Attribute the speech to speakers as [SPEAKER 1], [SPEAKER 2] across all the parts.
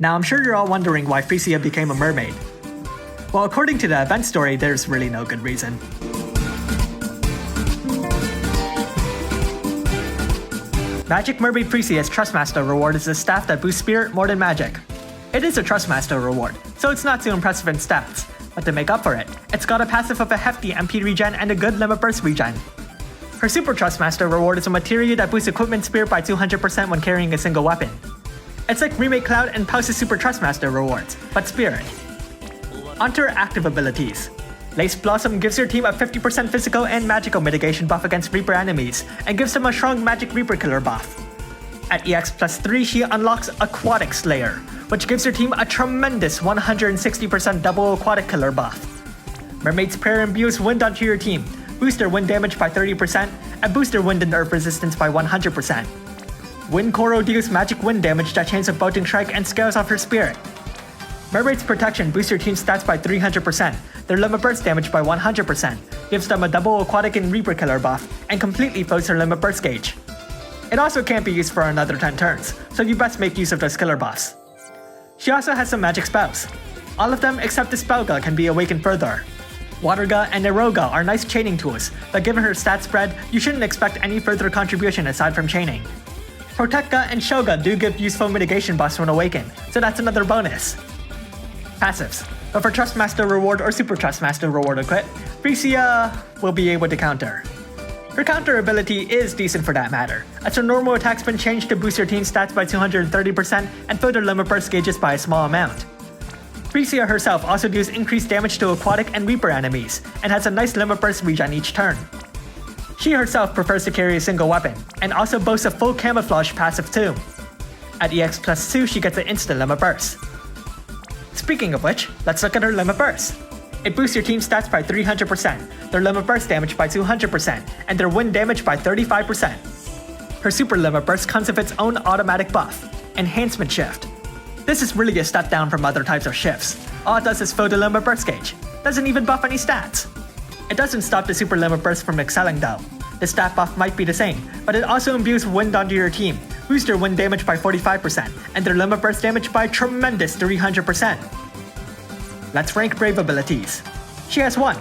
[SPEAKER 1] Now I'm sure you're all wondering why Freesia became a mermaid. Well, according to the event story, there's really no good reason. Magic Mermaid Freesia's Trustmaster reward is a staff that boosts spirit more than magic. It is a Trustmaster reward, so it's not too impressive in stats, but to make up for it, it's got a passive of a hefty MP regen and a good limit burst regen. Her Super Trustmaster reward is a materia that boosts equipment spirit by 200% when carrying a single weapon. It's like Remake Cloud and Pause's Super Trustmaster rewards, but spirit. Onto her active abilities. Lace Blossom gives your team a 50% physical and magical mitigation buff against Reaper enemies, and gives them a strong magic Reaper killer buff. At EX plus 3, she unlocks Aquatic Slayer, which gives your team a tremendous 160% double aquatic killer buff. Mermaid's Prayer imbues wind onto your team, boost their wind damage by 30%, and boost their wind and earth resistance by 100%. Wind Koro deals magic wind damage that chains a boating strike and scales off her spirit. Mermaid's Protection boosts your team's stats by 300%, their limit burst damage by 100%, gives them a double aquatic and Reaper killer buff, and completely floats their limit burst gauge. It also can't be used for another 10 turns, so you best make use of those killer buffs. She also has some magic spells. All of them except the Spellga can be awakened further. Waterga and Eroga are nice chaining tools, but given her stat spread, you shouldn't expect any further contribution aside from chaining. Protectga and Shoga do give useful mitigation buffs when awakened, so that's another bonus. Passives. But for Trustmaster reward or Super Trustmaster reward equip, Freesia will be able to counter. Her counter ability is decent for that matter, as her normal attack's been changed to boost your team's stats by 230% and fill their limit burst gauges by a small amount. Freesia herself also deals increased damage to aquatic and Reaper enemies, and has a nice limit burst regen each turn. She herself prefers to carry a single weapon, and also boasts a full camouflage passive too. At EX plus 2, she gets an instant limit burst. Speaking of which, let's look at her limit burst. It boosts your team's stats by 300%, their limit burst damage by 200%, and their wind damage by 35%. Her super limit burst comes with its own automatic buff, Enhancement Shift. This is really a step down from other types of shifts. All it does is fill the limit burst gauge, doesn't even buff any stats. It doesn't stop the super limit burst from excelling though. The stat buff might be the same, but it also imbues wind onto your team, boosts their wind damage by 45%, and their limit burst damage by a tremendous 300%. Let's rank Brave abilities. She has 1.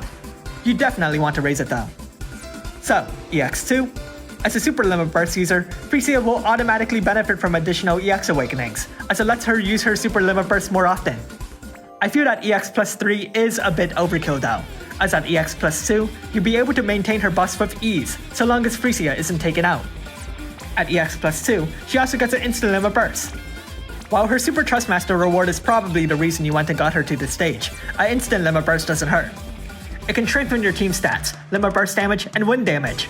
[SPEAKER 1] You definitely want to raise it though. So, EX2. As a super limit burst user, Freesia will automatically benefit from additional EX awakenings, as it lets her use her super limit burst more often. I feel that EX plus 3 is a bit overkill though, as at EX plus 2, you'll be able to maintain her buffs with ease, so long as Freesia isn't taken out. At EX plus 2, she also gets an instant limit burst. While her Super Trustmaster reward is probably the reason you went and got her to this stage, an instant limit burst doesn't hurt. It can strengthen your team stats, limit burst damage, and wind damage.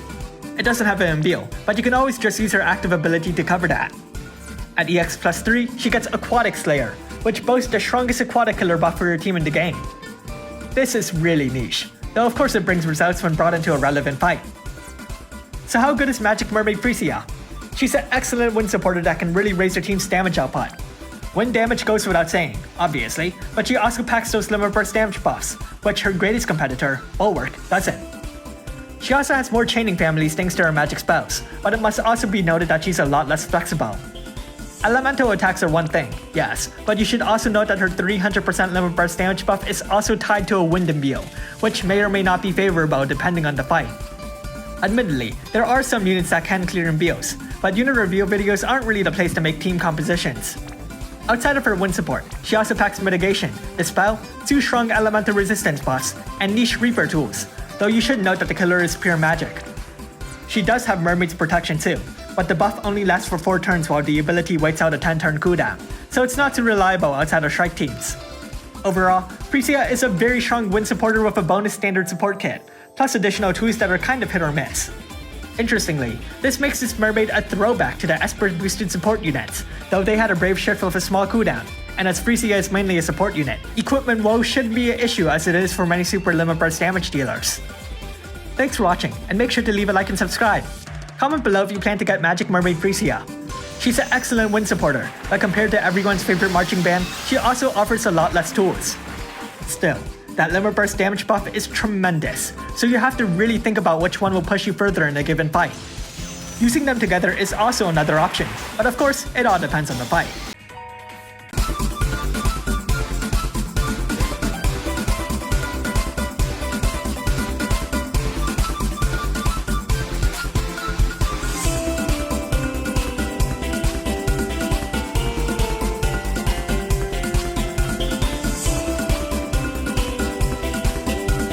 [SPEAKER 1] It doesn't have an imbue, but you can always just use her active ability to cover that. At EX plus 3, she gets Aquatic Slayer, which boasts the strongest aquatic killer buff for your team in the game. This is really niche, though of course it brings results when brought into a relevant fight. So how good is Magic Mermaid Freesia? She's an excellent wind supporter that can really raise your team's damage output. Wind damage goes without saying, obviously, but she also packs those limit burst damage buffs, which her greatest competitor, Bulwark, doesn't. She also has more chaining families thanks to her magic spells, but it must also be noted that she's a lot less flexible. Elemental attacks are one thing, yes, but you should also note that her 300% limit burst damage buff is also tied to a wind imbue, which may or may not be favorable depending on the fight. Admittedly, there are some units that can clear imbues, but unit review videos aren't really the place to make team compositions. Outside of her wind support, she also packs Mitigation, Dispel, 2 strong elemental resistance buffs, and niche Reaper tools, though you should note that the killer is pure magic. She does have Mermaid's Protection too, but the buff only lasts for 4 turns while the ability waits out a 10-turn cooldown, so it's not too reliable outside of strike teams. Overall, Freesia is a very strong wind supporter with a bonus standard support kit, plus additional tools that are kind of hit or miss. Interestingly, this makes this mermaid a throwback to the Esper boosted support units, though they had a brave shift with a small cooldown, and as Freesia is mainly a support unit, equipment woe shouldn't be an issue as it is for many super limit burst damage dealers. Thanks for watching, and make sure to leave a like and subscribe. Comment below if you plan to get Magic Mermaid Freesia. She's an excellent wind supporter, but compared to everyone's favorite marching band, she also offers a lot less tools. Still, that limit burst damage buff is tremendous, so you have to really think about which one will push you further in a given fight. Using them together is also another option, but of course, it all depends on the fight.